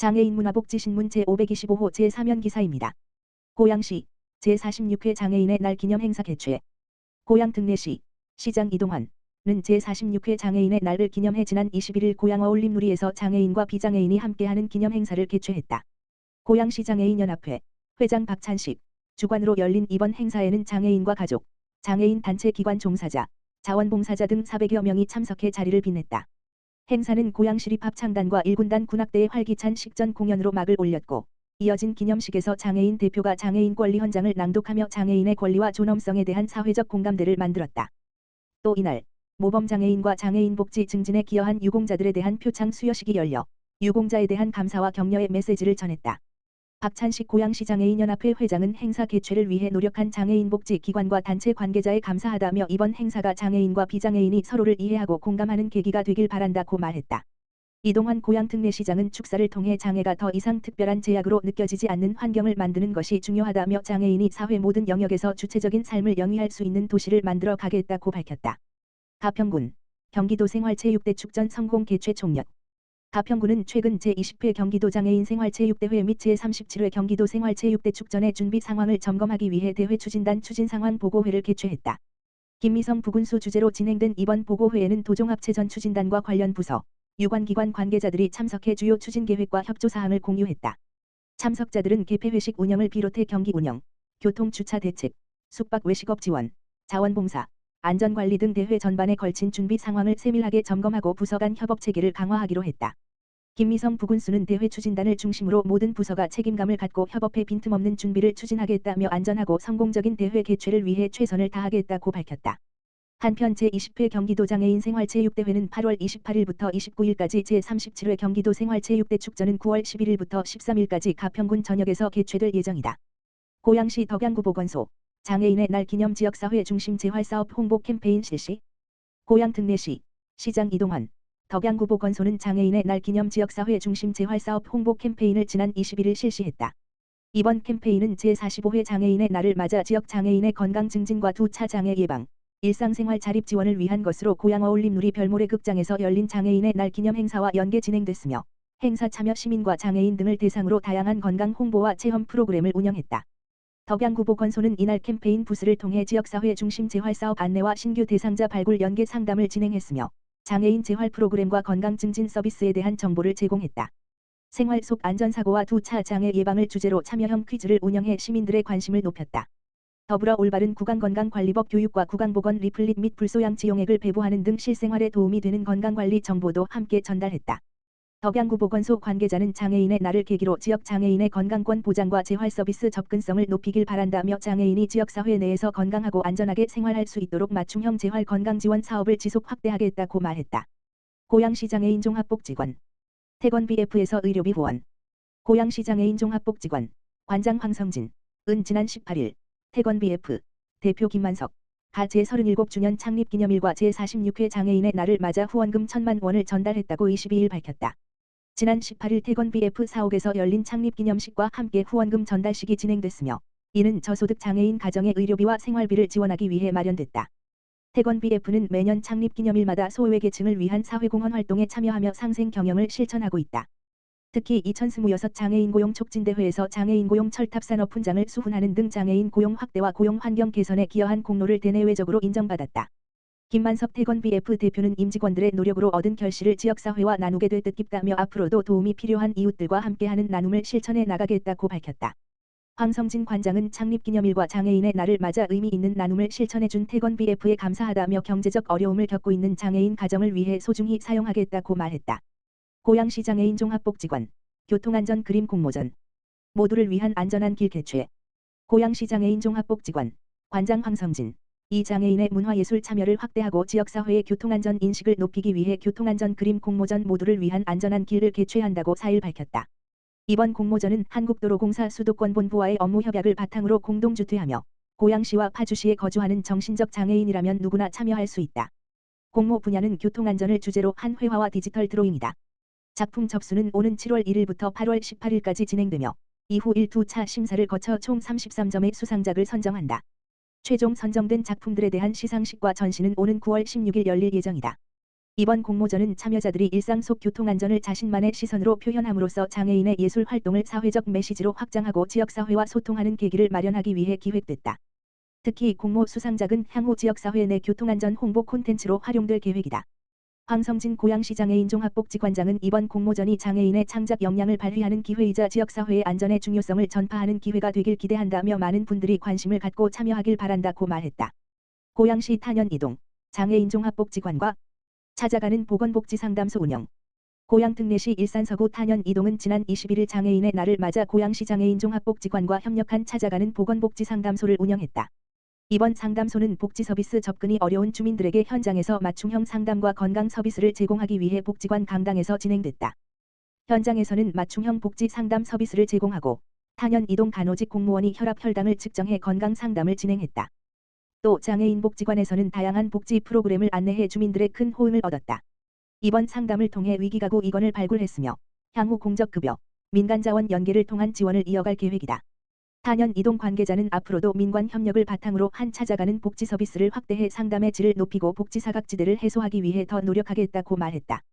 장애인 문화복지신문 제525호 제3연 기사입니다. 고양시 제46회 장애인의 날 기념 행사 개최. 고양 등내시 시장 이동환은 제46회 장애인의 날을 기념해 지난 21일 고양 어울림누리에서 장애인과 비장애인이 함께하는 기념 행사를 개최했다. 고양시 장애인연합회 회장 박찬식 주관으로 열린 이번 행사에는 장애인과 가족, 장애인 단체 기관 종사자, 자원봉사자 등 400여 명이 참석해 자리를 빛냈다. 행사는 고양시립합창단과 1군단 군악대의 활기찬 식전 공연으로 막을 올렸고, 이어진 기념식에서 장애인 대표가 장애인 권리 헌장을 낭독하며 장애인의 권리와 존엄성에 대한 사회적 공감대를 만들었다. 또 이날 모범장애인과 장애인 복지 증진에 기여한 유공자들에 대한 표창 수여식이 열려 유공자에 대한 감사와 격려의 메시지를 전했다. 박찬식 고양시 장애인연합회 회장은 행사 개최를 위해 노력한 장애인 복지 기관과 단체 관계자에 감사하다며 이번 행사가 장애인과 비장애인이 서로를 이해하고 공감하는 계기가 되길 바란다고 말했다. 이동환 고양 특례시장은 축사를 통해 장애가 더 이상 특별한 제약으로 느껴지지 않는 환경을 만드는 것이 중요하다며 장애인이 사회 모든 영역에서 주체적인 삶을 영위할 수 있는 도시를 만들어 가겠다고 밝혔다. 가평군 경기도 생활체육대 축전 성공 개최 총력. 가평군은 최근 제20회 경기도 장애인 생활체육대회 및 제37회 경기도 생활체육대 축전의 준비 상황을 점검하기 위해 대회 추진단 추진상황 보고회를 개최했다. 김미성 부군수 주재로 진행된 이번 보고회에는 도종합체전 추진단과 관련 부서, 유관기관 관계자들이 참석해 주요 추진계획과 협조사항을 공유했다. 참석자들은 개폐회식 운영을 비롯해 경기 운영, 교통주차 대책, 숙박 외식업 지원, 자원봉사, 안전관리 등 대회 전반에 걸친 준비 상황을 세밀하게 점검하고 부서 간 협업체계를 강화하기로 했다. 김미성 부군수는 대회 추진단을 중심으로 모든 부서가 책임감을 갖고 협업해 빈틈없는 준비를 추진하겠다며 안전하고 성공적인 대회 개최를 위해 최선을 다하겠다고 밝혔다. 한편 제20회 경기도 장애인 생활체육대회는 8월 28일부터 29일까지 제37회 경기도 생활체육대 축전은 9월 11일부터 13일까지 가평군 전역에서 개최될 예정이다. 고양시 덕양구보건소 장애인의 날 기념 지역사회 중심 재활사업 홍보 캠페인 실시. 고양 특례시 시장 이동환 덕양구보건소는 장애인의 날 기념 지역사회 중심 재활사업 홍보 캠페인을 지난 21일 실시했다. 이번 캠페인은 제45회 장애인의 날을 맞아 지역 장애인의 건강 증진과 2차 장애 예방, 일상생활 자립 지원을 위한 것으로 고양 어울림누리 별모래 극장에서 열린 장애인의 날 기념 행사와 연계 진행됐으며, 행사 참여 시민과 장애인 등을 대상으로 다양한 건강 홍보와 체험 프로그램을 운영했다. 덕양구보건소는 이날 캠페인 부스를 통해 지역사회 중심 재활사업 안내와 신규 대상자 발굴 연계 상담을 진행했으며, 장애인 재활 프로그램과 건강 증진 서비스에 대한 정보를 제공했다. 생활 속 안전사고와 2차 장애 예방을 주제로 참여형 퀴즈를 운영해 시민들의 관심을 높였다. 더불어 올바른 구강건강관리법 교육과 구강보건 리플릿 및 불소양치 용액을 배부하는 등 실생활에 도움이 되는 건강관리 정보도 함께 전달했다. 덕양구보건소 관계자는 장애인의 날을 계기로 지역 장애인의 건강권 보장과 재활 서비스 접근성을 높이길 바란다며 장애인이 지역사회 내에서 건강하고 안전하게 생활할 수 있도록 맞춤형 재활 건강지원 사업을 지속 확대하겠다고 말했다. 고양시 장애인 종합복지관 태권BF에서 의료비 후원. 고양시 장애인 종합복지관 관장 황성진 은 지난 18일 태권BF 대표 김만석 가 제37주년 창립기념일과 제46회 장애인의 날을 맞아 후원금 1,000만 원을 전달했다고 22일 밝혔다. 지난 18일 태권BF 사옥에서 열린 창립기념식과 함께 후원금 전달식이 진행됐으며, 이는 저소득 장애인 가정의 의료비와 생활비를 지원하기 위해 마련됐다. 태권BF는 매년 창립기념일마다 소외계층을 위한 사회공헌 활동에 참여하며 상생 경영을 실천하고 있다. 특히 2026 장애인 고용 촉진대회에서 장애인 고용 철탑산업 훈장을 수훈하는 등 장애인 고용 확대와 고용 환경 개선에 기여한 공로를 대내외적으로 인정받았다. 김만석 태권BF 대표는 임직원들의 노력으로 얻은 결실을 지역사회와 나누게 될 뜻깊다며 앞으로도 도움이 필요한 이웃들과 함께하는 나눔을 실천해 나가겠다고 밝혔다. 황성진 관장은 창립기념일과 장애인의 날을 맞아 의미 있는 나눔을 실천해준 태권BF에 감사하다며 경제적 어려움을 겪고 있는 장애인 가정을 위해 소중히 사용하겠다고 말했다. 고양시 장애인 종합복지관 교통안전 그림 공모전 모두를 위한 안전한 길 개최. 고양시 장애인 종합복지관 관장 황성진 이 장애인의 문화예술 참여를 확대하고 지역사회의 교통안전 인식을 높이기 위해 교통안전 그림 공모전 모두를 위한 안전한 길을 개최한다고 4일 밝혔다. 이번 공모전은 한국도로공사 수도권본부와의 업무 협약을 바탕으로 공동주최하며 고양시와 파주시에 거주하는 정신적 장애인이라면 누구나 참여할 수 있다. 공모 분야는 교통안전을 주제로 한 회화와 디지털 드로잉이다. 작품 접수는 오는 7월 1일부터 8월 18일까지 진행되며 이후 1~2차 심사를 거쳐 총 33점의 수상작을 선정한다. 최종 선정된 작품들에 대한 시상식과 전시는 오는 9월 16일 열릴 예정이다. 이번 공모전은 참여자들이 일상 속 교통안전을 자신만의 시선으로 표현함으로써 장애인의 예술 활동을 사회적 메시지로 확장하고 지역사회와 소통하는 계기를 마련하기 위해 기획됐다. 특히 공모 수상작은 향후 지역사회 내 교통안전 홍보 콘텐츠로 활용될 계획이다. 황성진 고양시 장애인 종합복지관장은 이번 공모전이 장애인의 창작 역량을 발휘하는 기회이자 지역사회의 안전의 중요성을 전파하는 기회가 되길 기대한다며 많은 분들이 관심을 갖고 참여하길 바란다고 말했다. 고양시 탄현이동 장애인 종합복지관과 찾아가는 보건복지상담소 운영. 고양 특례시 일산서구 탄현이동은 지난 21일 장애인의 날을 맞아 고양시 장애인 종합복지관과 협력한 찾아가는 보건복지상담소를 운영했다. 이번 상담소는 복지 서비스 접근이 어려운 주민들에게 현장에서 맞춤형 상담과 건강 서비스를 제공하기 위해 복지관 강당에서 진행됐다. 현장에서는 맞춤형 복지 상담 서비스를 제공하고 탄현이동 간호직 공무원이 혈압 혈당을 측정해 건강 상담을 진행했다. 또 장애인 복지관에서는 다양한 복지 프로그램을 안내해 주민들의 큰 호응을 얻었다. 이번 상담을 통해 위기가구 이건을 발굴했으며 향후 공적급여, 민간자원 연계를 통한 지원을 이어갈 계획이다. 탄현이동 관계자는 앞으로도 민관 협력을 바탕으로 한 찾아가는 복지 서비스를 확대해 상담의 질을 높이고 복지 사각지대를 해소하기 위해 더 노력하겠다고 말했다.